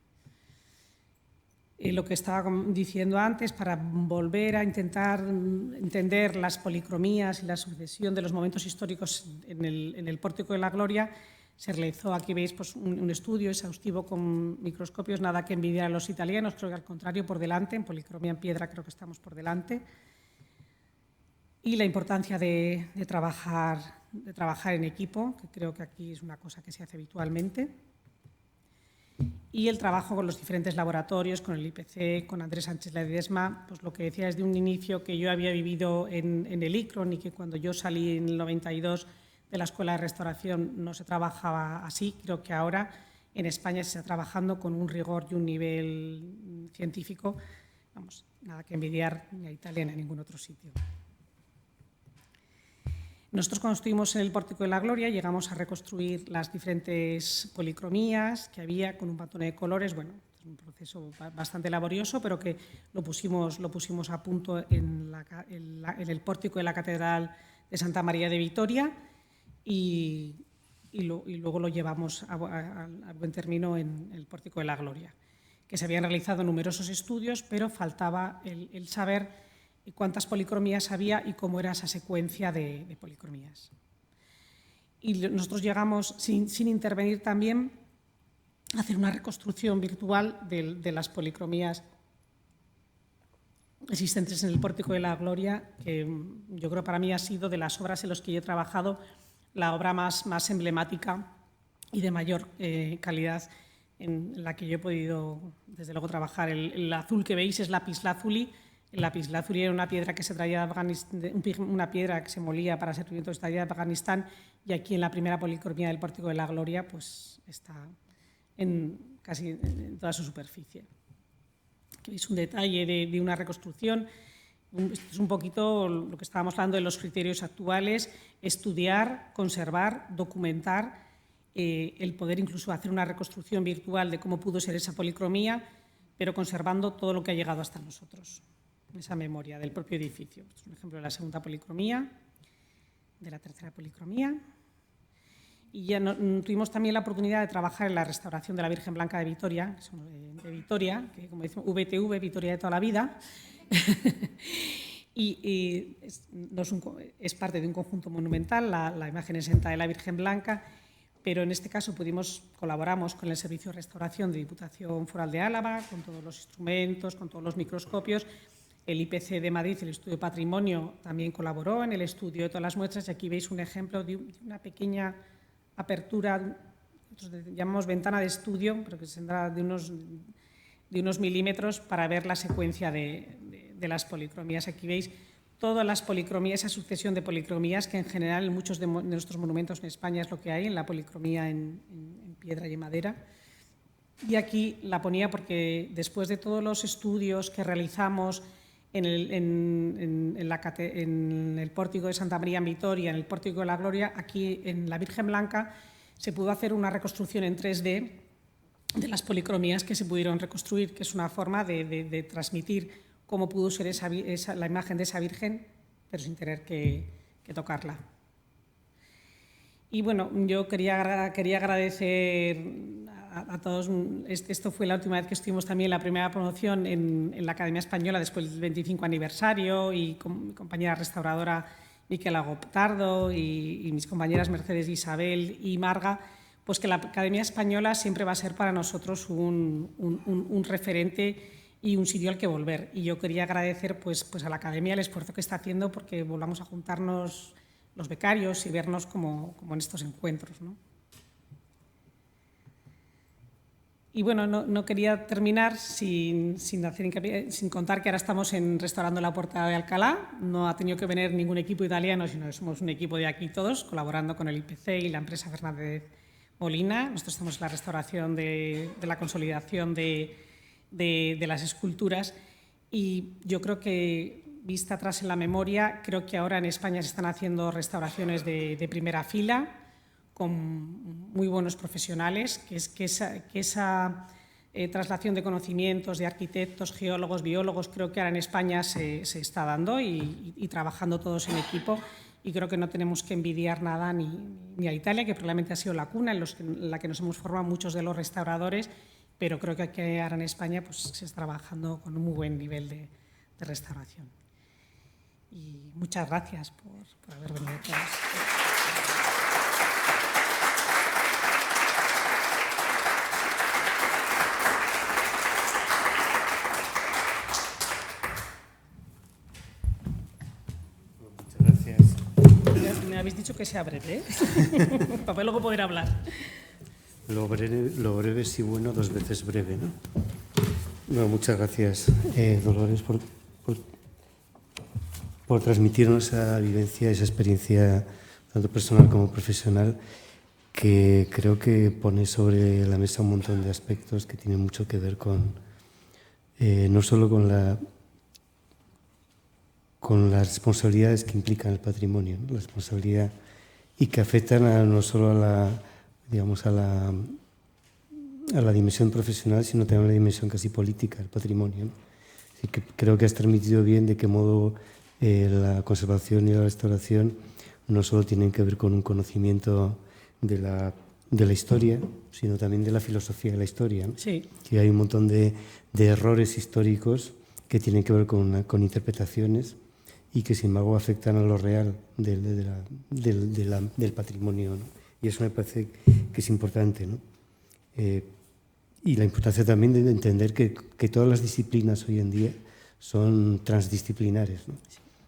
Lo que estaba diciendo antes, para volver a intentar entender las policromías y la sucesión de los momentos históricos en el Pórtico de la Gloria, se realizó, aquí veis, pues, un estudio exhaustivo con microscopios, nada que envidiar a los italianos, creo que al contrario, por delante, en policromía en piedra creo que estamos por delante. Y la importancia de trabajar en equipo, que creo que aquí es una cosa que se hace habitualmente. Y el trabajo con los diferentes laboratorios, con el IPC, con Andrés Sánchez Ledesma, pues lo que decía desde un inicio que yo había vivido en el ICRON y que cuando yo salí en el 92 de la Escuela de Restauración no se trabajaba así. Creo que ahora en España se está trabajando con un rigor y un nivel científico, vamos, nada que envidiar ni a Italia ni a ningún otro sitio. Nosotros, cuando estuvimos en el Pórtico de la Gloria, llegamos a reconstruir las diferentes policromías que había con un montón de colores. Bueno, es un proceso bastante laborioso, pero que lo pusimos a punto en el Pórtico de la Catedral de Santa María de Vitoria y luego lo llevamos a buen término en el Pórtico de la Gloria, que se habían realizado numerosos estudios, pero faltaba el saber cuántas policromías había y cómo era esa secuencia de policromías. Y nosotros llegamos, sin intervenir también, a hacer una reconstrucción virtual de las policromías existentes en el Pórtico de la Gloria, que yo creo para mí ha sido de las obras en las que yo he trabajado la obra más emblemática y de mayor calidad en la que yo he podido, desde luego, trabajar. El azul que veis es lapislázuli. El lapislázuli era una piedra que se traía de Afganistán, una piedra que se molía para ser pigmento, se traía de Afganistán, y aquí en la primera policromía del Pórtico de la Gloria pues está casi en toda su superficie. Aquí es un detalle de una reconstrucción. Esto es un poquito lo que estábamos hablando de los criterios actuales: estudiar, conservar, documentar, el poder incluso hacer una reconstrucción virtual de cómo pudo ser esa policromía, pero conservando todo lo que ha llegado hasta nosotros, esa memoria del propio edificio. Este es un ejemplo de la segunda policromía, de la tercera policromía. Y ya tuvimos también la oportunidad de trabajar en la restauración de la Virgen Blanca de Vitoria, que como decimos, VTV, Vitoria de toda la vida. y es parte de un conjunto monumental, la imagen exenta de la Virgen Blanca, pero en este caso colaboramos con el Servicio de Restauración de Diputación Foral de Álava, con todos los instrumentos, con todos los microscopios. El IPC de Madrid, el Estudio de Patrimonio, también colaboró en el estudio de todas las muestras, y aquí veis un ejemplo de una pequeña apertura, nosotros llamamos ventana de estudio, pero que tendrá de unos milímetros para ver la secuencia de las policromías. Aquí veis todas las policromías, esa sucesión de policromías que en general en muchos de nuestros monumentos en España es lo que hay, en la policromía en piedra y en madera. Y aquí la ponía porque después de todos los estudios que realizamos en el pórtico de Santa María en Vitoria, en el pórtico de la Gloria, aquí en la Virgen Blanca se pudo hacer una reconstrucción en 3D de las policromías que se pudieron reconstruir, que es una forma de transmitir cómo pudo ser la imagen de esa Virgen, pero sin tener que tocarla. Y bueno, yo quería agradecer a todos. Esto fue la última vez que estuvimos también en la primera promoción en la Academia Española después del 25 aniversario, y con mi compañera restauradora Miquela Goptardo y mis compañeras Mercedes, Isabel y Marga, pues que la Academia Española siempre va a ser para nosotros un referente y un sitio al que volver. Y yo quería agradecer pues a la Academia el esfuerzo que está haciendo porque volvamos a juntarnos los becarios y vernos como en estos encuentros, ¿no? Y bueno, no quería terminar sin contar que ahora estamos restaurando la Puerta de Alcalá. No ha tenido que venir ningún equipo italiano, sino que somos un equipo de aquí todos, colaborando con el IPC y la empresa Fernández Molina. Nosotros estamos en la restauración de la consolidación de las esculturas, y yo creo que, vista atrás en la memoria, creo que ahora en España se están haciendo restauraciones de primera fila, con muy buenos profesionales, que esa traslación de conocimientos de arquitectos, geólogos, biólogos, creo que ahora en España se está dando y trabajando todos en equipo, y creo que no tenemos que envidiar nada ni a Italia, que probablemente ha sido la cuna en la que nos hemos formado muchos de los restauradores, pero creo que aquí ahora en España pues, se está trabajando con un muy buen nivel de restauración. Y muchas gracias por haber venido todos. Me habéis dicho que sea breve, ¿eh? Para luego poder hablar. Lo breve sí bueno, 2 veces breve, ¿no? Bueno, muchas gracias, Dolores, por transmitirnos esa vivencia, esa experiencia, tanto personal como profesional, que creo que pone sobre la mesa un montón de aspectos que tienen mucho que ver no solo con las responsabilidades que implican el patrimonio, ¿no? La responsabilidad, y que afectan no solo a la dimensión profesional, sino también a la dimensión casi política del patrimonio, ¿no? Así que creo que has transmitido bien de qué modo la conservación y la restauración no solo tienen que ver con un conocimiento de la historia, sino también de la filosofía de la historia, ¿no? Sí. Que hay un montón de errores históricos que tienen que ver con interpretaciones y que sin embargo afectan a lo real del patrimonio, ¿no? Y eso me parece que es importante, ¿no? Y la importancia también de entender que todas las disciplinas hoy en día son transdisciplinares, ¿no?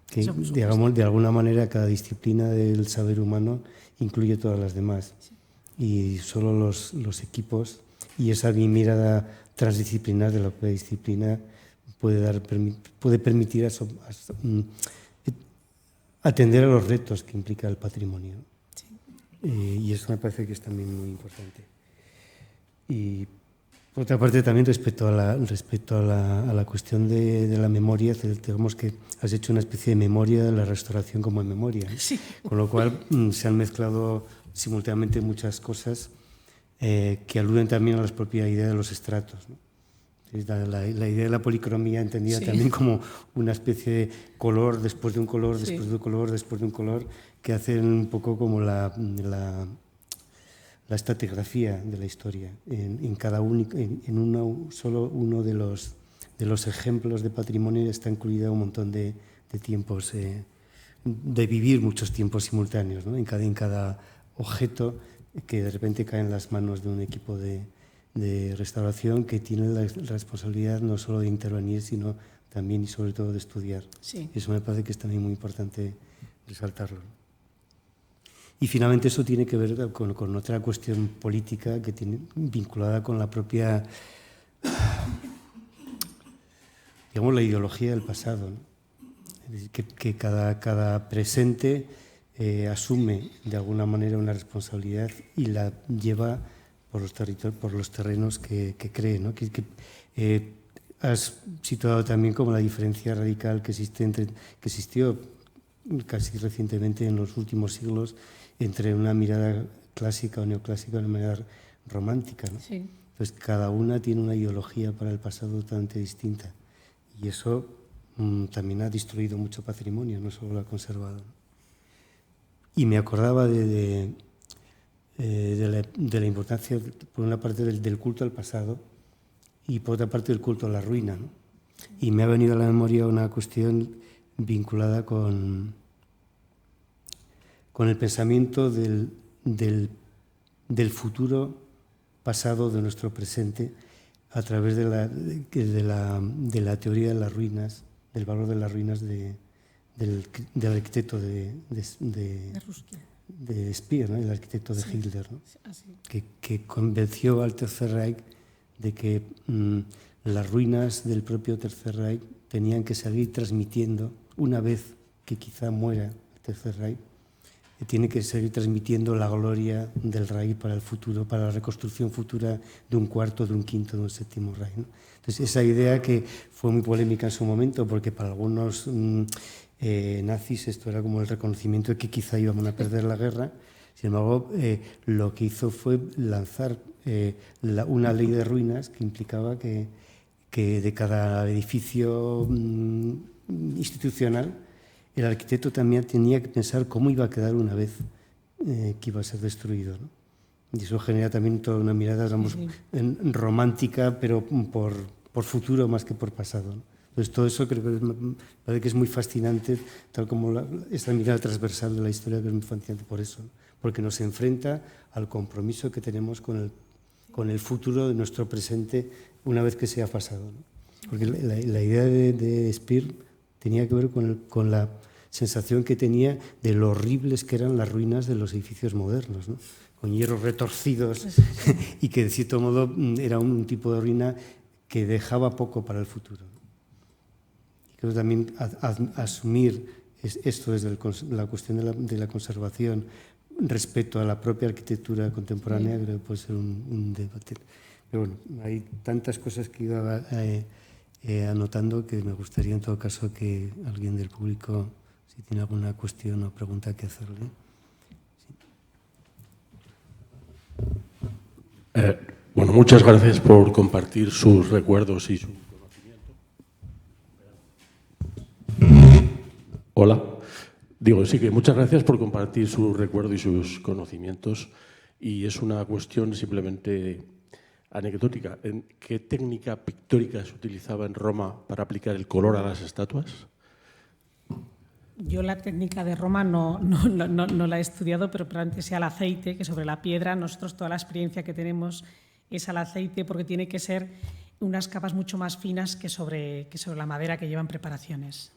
Que, digamos, de alguna manera cada disciplina del saber humano incluye todas las demás. Y solo los equipos y esa mirada transdisciplinar de la propia disciplina puede permitir atender a los retos que implica el patrimonio. Sí. Y eso me parece que es también muy importante. Y por otra parte, también respecto a la cuestión de la memoria, digamos que has hecho una especie de memoria de la restauración como en memoria, ¿no? Sí. Con lo cual se han mezclado simultáneamente muchas cosas que aluden también a la propia idea de los estratos, ¿no? La idea de la policromía entendida también como una especie de color después de un color, después de un color, después de un color, que hacen un poco como la estratigrafía de la historia. Solo uno de los ejemplos de patrimonio está incluido un montón de tiempos, de vivir muchos tiempos simultáneos, ¿no? En cada objeto que de repente cae en las manos de un equipo de restauración que tiene la responsabilidad no solo de intervenir, sino también y sobre todo de estudiar. Sí. Eso me parece que es también muy importante resaltarlo. Y finalmente eso tiene que ver con otra cuestión política que tiene vinculada con la propia, digamos, la ideología del pasado, ¿no? Es decir, que cada presente asume de alguna manera una responsabilidad y la lleva por los terrenos que cree, ¿no? Has situado también como la diferencia radical que existió casi recientemente en los últimos siglos entre una mirada clásica o neoclásica y una mirada romántica, ¿no? Sí. Entonces, cada una tiene una ideología para el pasado totalmente distinta y eso también ha destruido mucho patrimonio, no solo lo ha conservado, ¿no? Y me acordaba de la importancia, por una parte, del culto al pasado y por otra parte del culto a la ruina, ¿no? Y me ha venido a la memoria una cuestión vinculada con el pensamiento del futuro pasado de nuestro presente a través de la teoría de las ruinas, del valor de las ruinas del arquitecto de Speer, ¿no? El arquitecto de Hitler, ¿no? Que convenció al Tercer Reich de que las ruinas del propio Tercer Reich tenían que seguir transmitiendo, una vez que quizá muera el Tercer Reich, tiene que seguir transmitiendo la gloria del Reich para el futuro, para la reconstrucción futura de un cuarto, de un quinto, de un séptimo Reich, ¿no? Entonces, esa idea que fue muy polémica en su momento, porque para algunos nazis esto era como el reconocimiento de que quizá íbamos a perder la guerra. Sin embargo, lo que hizo fue lanzar una ley de ruinas que implicaba que de cada edificio institucional el arquitecto también tenía que pensar cómo iba a quedar una vez que iba a ser destruido, ¿no? Y eso genera también toda una mirada, digamos, romántica, pero por futuro más que por pasado, ¿no? Entonces, todo eso creo que me parece que es muy fascinante, tal como esta mirada transversal de la historia, que es muy fascinante por eso, ¿no? Porque nos enfrenta al compromiso que tenemos con el futuro de nuestro presente una vez que sea pasado, ¿no? Porque la idea de Speer tenía que ver con la sensación que tenía de lo horribles que eran las ruinas de los edificios modernos, ¿no? Con hierros retorcidos y que de cierto modo era un tipo de ruina que dejaba poco para el futuro. Y creo también asumir esto desde la cuestión de la conservación respecto a la propia arquitectura contemporánea, creo que puede ser un debate. Pero bueno, hay tantas cosas que iba anotando que me gustaría en todo caso que alguien del público, si tiene alguna cuestión o pregunta, que hacerle. Bueno, muchas gracias por compartir sus recuerdos y su conocimiento. Hola. Digo, sí, que muchas gracias por compartir su recuerdo y sus conocimientos. Y es una cuestión simplemente anecdótica. ¿Qué técnica pictórica se utilizaba en Roma para aplicar el color a las estatuas? Yo la técnica de Roma no la he estudiado, pero probablemente sea el aceite, que sobre la piedra nosotros toda la experiencia que tenemos es al aceite, porque tiene que ser unas capas mucho más finas que sobre la madera que llevan preparaciones.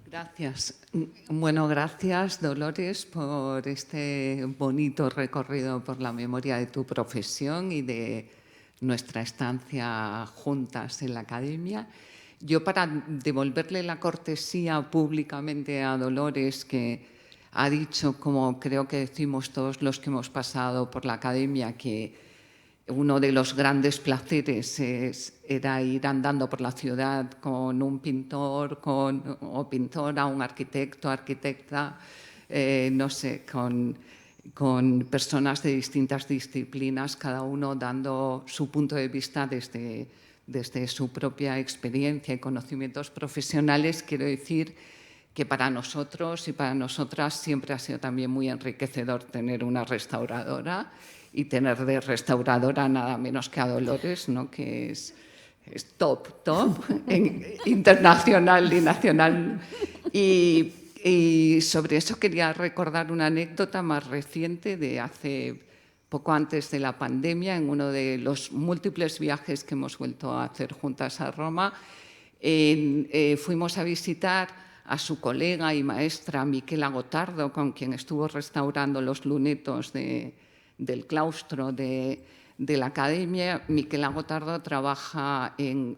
Gracias. Bueno, gracias, Dolores, por este bonito recorrido por la memoria de tu profesión y de nuestra estancia juntas en la academia. Yo, para devolverle la cortesía públicamente a Dolores, que ha dicho, como creo que decimos todos los que hemos pasado por la academia, que uno de los grandes placeres era ir andando por la ciudad con un pintor o pintora, un arquitecto, arquitecta, no sé, con personas de distintas disciplinas, cada uno dando su punto de vista desde su propia experiencia y conocimientos profesionales. Quiero decir que para nosotros y para nosotras siempre ha sido también muy enriquecedor tener una restauradora y tener de restauradora nada menos que a Dolores, ¿no? Que es es top, internacional y nacional. Y sobre eso quería recordar una anécdota más reciente de hace poco antes de la pandemia, en uno de los múltiples viajes que hemos vuelto a hacer juntas a Roma. Fuimos a visitar a su colega y maestra Michela Gotardo, con quien estuvo restaurando los lunetos del claustro de la Academia. Michela Gotardo trabajaba en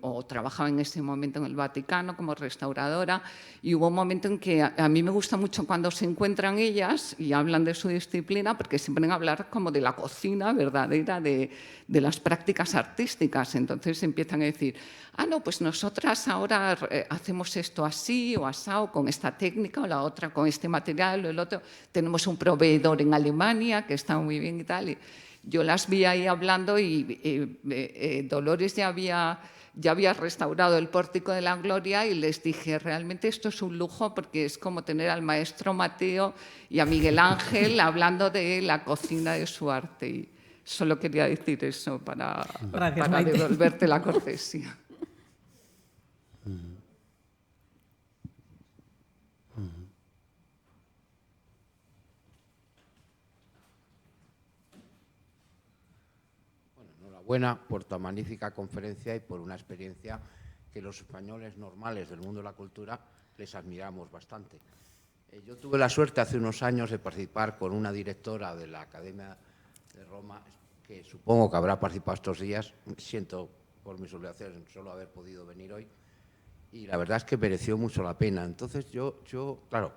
ese momento en el Vaticano como restauradora, y hubo un momento en que a mí me gusta mucho cuando se encuentran ellas y hablan de su disciplina, porque se ponen a hablar como de la cocina verdadera de las prácticas artísticas. Entonces empiezan a decir, no, pues nosotras ahora hacemos esto así o asado, con esta técnica, o la otra con este material o el otro. Tenemos un proveedor en Alemania que está muy bien y tal. Y yo las vi ahí hablando y Dolores ya había restaurado el Pórtico de la Gloria, y les dije, realmente esto es un lujo, porque es como tener al maestro Mateo y a Miguel Ángel hablando de la cocina de su arte. Y solo quería decir eso para devolverte la cortesía. Enhorabuena por tu magnífica conferencia y por una experiencia que los españoles normales del mundo de la cultura les admiramos bastante. Yo tuve la suerte hace unos años de participar con una directora de la Academia de Roma, que supongo que habrá participado estos días. Siento por mis obligaciones solo haber podido venir hoy, y la verdad es que mereció mucho la pena. Entonces yo claro,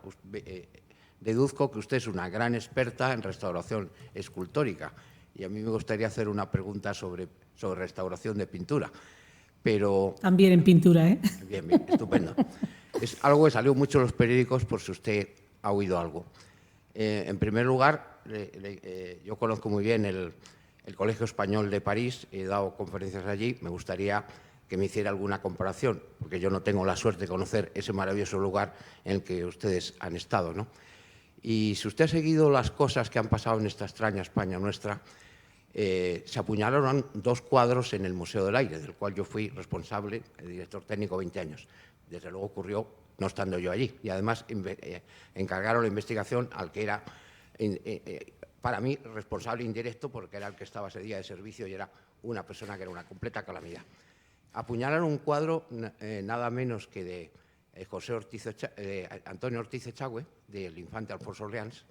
deduzco que usted es una gran experta en restauración escultórica, y a mí me gustaría hacer una pregunta sobre restauración de pintura. Pero también en pintura, ¿eh? Bien, estupendo. Es algo que salió mucho en los periódicos, por si usted ha oído algo. En primer lugar, yo conozco muy bien el Colegio Español de París, he dado conferencias allí. Me gustaría que me hiciera alguna comparación, porque yo no tengo la suerte de conocer ese maravilloso lugar en el que ustedes han estado, ¿no? Y si usted ha seguido las cosas que han pasado en esta extraña España nuestra, se apuñalaron 2 cuadros en el Museo del Aire, del cual yo fui responsable, el director técnico, 20 años. Desde luego ocurrió no estando yo allí, y además encargaron la investigación al que era, para mí, responsable indirecto, porque era el que estaba ese día de servicio y era una persona que era una completa calamidad. Apuñalaron un cuadro nada menos que de Antonio Ortiz Echagüe, del infante Alfonso Orleans,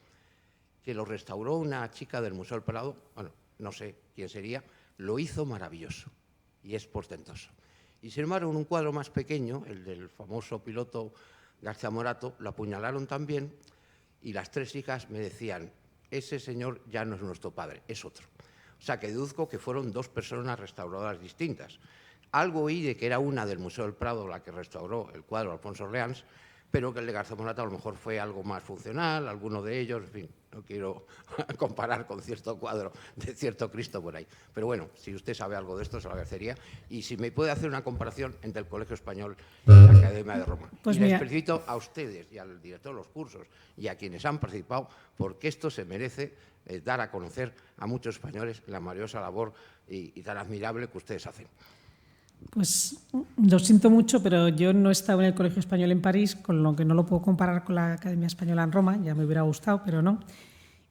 que lo restauró una chica del Museo del Prado. Bueno, no sé quién sería, lo hizo maravilloso y es portentoso. Y sin embargo, en un cuadro más pequeño, el del famoso piloto García Morato, lo apuñalaron también, y las 3 hijas me decían, ese señor ya no es nuestro padre, es otro. O sea, que deduzco que fueron 2 personas restauradoras distintas. Algo oí de que era una del Museo del Prado la que restauró el cuadro Alfonso Orleans, pero que el de García Morato a lo mejor fue algo más funcional, alguno de ellos, en fin, no quiero comparar con cierto cuadro de cierto Cristo por ahí. Pero bueno, si usted sabe algo de esto, se lo agradecería. Y si me puede hacer una comparación entre el Colegio Español y la Academia de Roma. Pues y les felicito a ustedes y al director de los cursos y a quienes han participado, porque esto se merece dar a conocer a muchos españoles la maravillosa labor y tan admirable que ustedes hacen. Pues lo siento mucho, pero yo no he estado en el Colegio Español en París, con lo que no lo puedo comparar con la Academia Española en Roma, ya me hubiera gustado, pero no.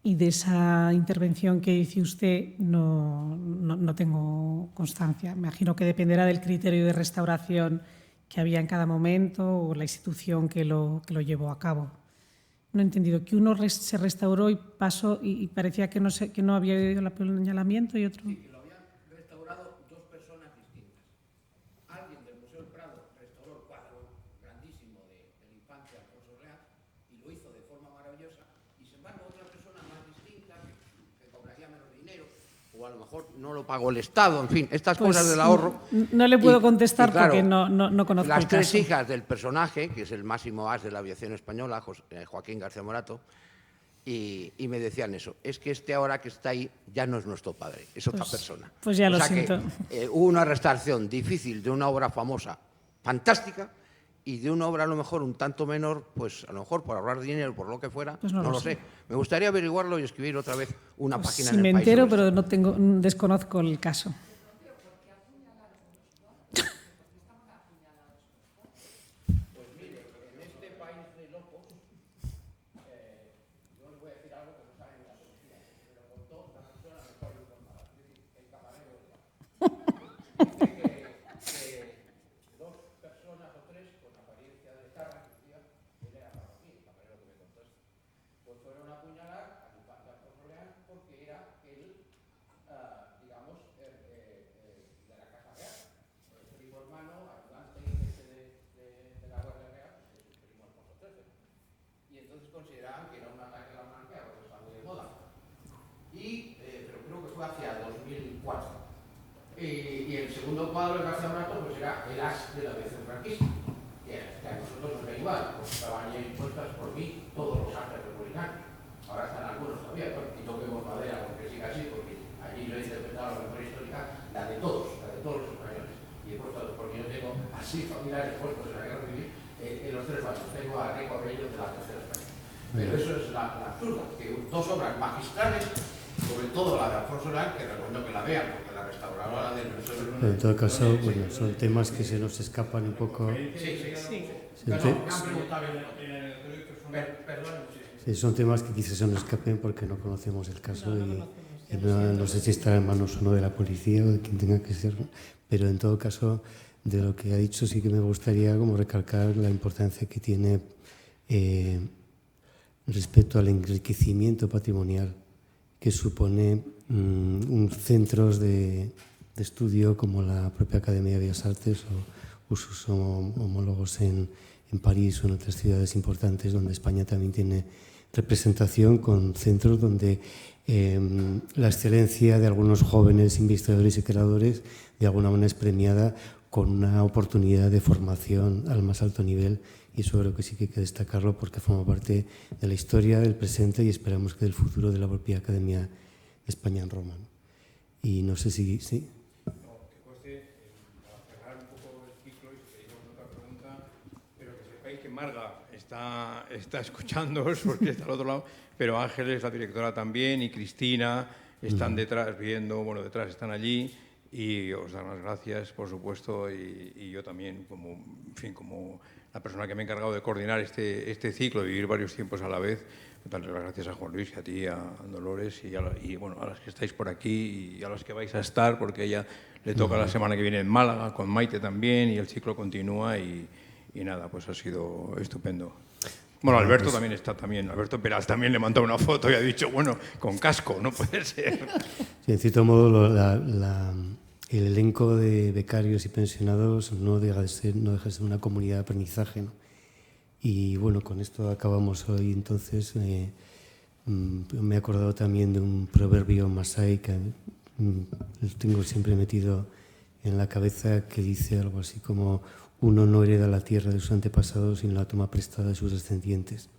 Y de esa intervención que dice usted no tengo constancia. Me imagino que dependerá del criterio de restauración que había en cada momento o la institución que lo llevó a cabo. No he entendido que uno se restauró y pasó y parecía que no había habido el apuñalamiento y otro... Sí, lo habían restaurado 2 personas distintas. Alguien del Museo del Prado restauró el cuadro grandísimo del infante Alfonso Orleans y lo hizo de forma maravillosa, y sin embargo otra persona más distinta que cobraría menos dinero, o a lo mejor no lo pagó el Estado, en fin, estas cosas del ahorro. No le puedo contestar claro, porque no conozco las el caso. Las 3 hijas del personaje, que es el máximo as de la aviación española, Joaquín García Morato, y me decían eso, es que este ahora que está ahí ya no es nuestro padre, es otra persona. Pues ya lo siento. Que, hubo una restauración difícil de una obra famosa, fantástica, y de una obra a lo mejor un tanto menor, pues a lo mejor por ahorrar dinero, por lo que fuera, pues no lo sé. Me gustaría averiguarlo y escribir otra vez una página en el País. Sí, me entero, pero desconozco el caso. Y el segundo cuadro de García Morato pues era el as de la aviación franquista, que a nosotros nos da igual, porque estaban ya impuestas por mí todos los actos republicanos. Ahora están algunos todavía, y toquemos madera porque sí casi, porque allí yo he interpretado la memoria histórica, la de todos los españoles. Y he puesto, porque yo tengo así familiares puestos en la guerra civil en los tres bandos. Tengo a Rico Bello de la Tercera España. Pero eso es la absurda, que dos obras magistrales, sobre todo la de Alfonso Lán, que recomiendo que la vean, porque la restauradora del... En todo caso, bueno, son temas que se nos escapan un poco. Sí, son temas que quizás se nos escapen porque no conocemos el caso y no sé si está en manos o no de la policía o de quien tenga que ser, pero en todo caso, de lo que ha dicho sí que me gustaría como recalcar la importancia que tiene respecto al enriquecimiento patrimonial que supone centros de estudio como la propia Academia de Bellas Artes o sus homólogos en París o en otras ciudades importantes donde España también tiene representación, con centros donde la excelencia de algunos jóvenes investigadores y creadores de alguna manera es premiada con una oportunidad de formación al más alto nivel, y eso creo que sí que hay que destacarlo porque forma parte de la historia, del presente y esperamos que del futuro de la propia Academia de España en Roma, ¿no? Y no sé si... ¿sí? No, que conste, para cerrar un poco el ciclo y seguir con otra pregunta, pero que sepáis que Marga está escuchándoos porque está al otro lado, pero Ángeles, la directora también, y Cristina están detrás viendo, bueno, detrás están allí, y os dan las gracias, por supuesto, y yo también, como la persona que me he encargado de coordinar este ciclo, de vivir varios tiempos a la vez, darles las gracias a Juan Luis, a ti, a Dolores, y bueno, a las que estáis por aquí y a las que vais a estar, porque ella le toca la semana que viene en Málaga, con Maite también, y el ciclo continúa, y nada, pues ha sido estupendo. Bueno, Alberto también está, Alberto Peraz también le mandó una foto y ha dicho, bueno, con casco, no puede ser. Sí, en cierto modo, el elenco de becarios y pensionados no deja de ser una comunidad de aprendizaje, ¿no? Y bueno, con esto acabamos hoy. Entonces, me he acordado también de un proverbio masái que lo tengo siempre metido en la cabeza, que dice algo así como: uno no hereda la tierra de sus antepasados, sino la toma prestada de sus descendientes.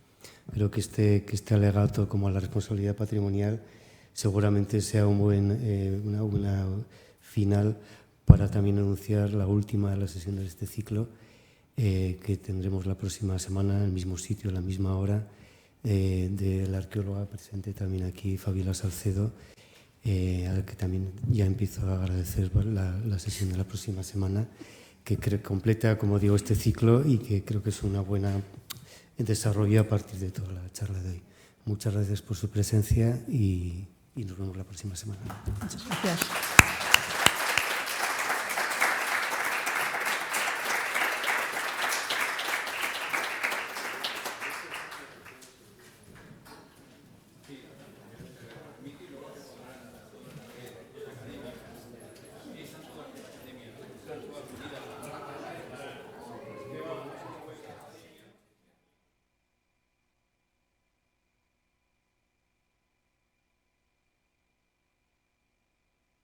Creo que este alegato como a la responsabilidad patrimonial seguramente sea una buena final para también anunciar la última de las sesiones de este ciclo, que tendremos la próxima semana en el mismo sitio, a la misma hora, de la arqueóloga presente también aquí, Fabiola Salcedo, a la que también ya empiezo a agradecer la sesión de la próxima semana, que completa, como digo, este ciclo y que creo que es una buena desarrollo a partir de toda la charla de hoy. Muchas gracias por su presencia y nos vemos la próxima semana. Muchas gracias.